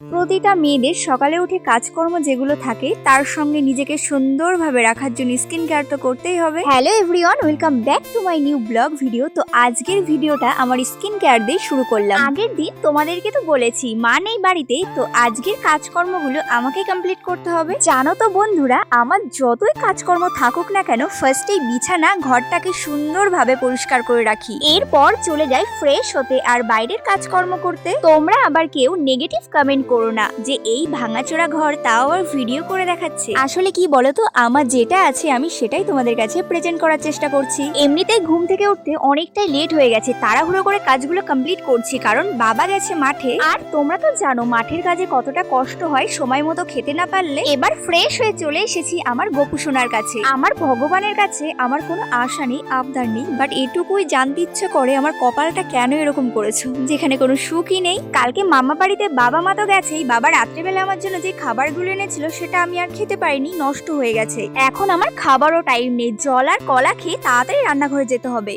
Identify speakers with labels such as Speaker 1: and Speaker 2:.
Speaker 1: প্রতিটা মেয়েদের সকালে উঠে কাজকর্ম যেগুলো থাকে তার সঙ্গে নিজেকে সুন্দরভাবে রাখার জন্য স্কিন কেয়ার তো করতেই হবে। Hello everyone, welcome back to my new blog video. তো আজকের ভিডিওটা আমার স্কিন কেয়ার দিয়ে শুরু করলাম। আগের দিন তোমাদেরকে তো বলেছি মা নেই বাড়িতে, তো আজকের কাজকর্মগুলো আমাকে কমপ্লিট করতে হবে। জানো তো বন্ধুরা, আমার যতই কাজকর্ম থাকুক না কেন, ফার্স্টেই বিছানা ঘরটাকে সুন্দরভাবে পরিষ্কার করে রাখি, এরপর চলে যাই ফ্রেশ হতে আর বাইরের কাজকর্ম করতে। তোমরা আবার কেউ নেগেটিভ কমেন্ট করো না যে এই ভাঙাচোরা ঘর তাও আবার ভিডিও করে দেখাচ্ছে। আসলে কি বলতো, আমার যেটা আছে আমি সেটাই তোমাদের কাছে প্রেজেন্ট করার চেষ্টা করছি। এমনিতেই ঘুম থেকে উঠতে অনেকটাই লেট হয়ে গেছে, তাড়াহুড়ো করে কাজগুলো কমপ্লিট করছি কারণ বাবা গেছে মাঠে। আর তোমরা তো জানো মাঠের কাজে কতটা কষ্ট হয় সময় মতো খেতে না পারলে। এবার ফ্রেশ হয়ে চলে এসেছি আমার গোপু সোনার কাছে। আমার ভগবানের কাছে আমার কোনো আশা নেই, আবদার নেই, বাট এটুকুই জানতে ইচ্ছে করে আমার কপালটা কেন এরকম করেছো, যেখানে কোনো সুখই নেই। কালকে মামা বাড়িতে বাবা মা তো গেছেই, বাবা রাত্রেবেলা আমার জন্য যে খাবারগুলো এনেছিল সেটা আমি আর খেতে পারিনি, নষ্ট হয়ে গেছে। এখন আমার খাবারও টাইম নেই, জল আর কলা খেয়ে তাড়াতাড়ি রান্নাঘরে যেতে হবে।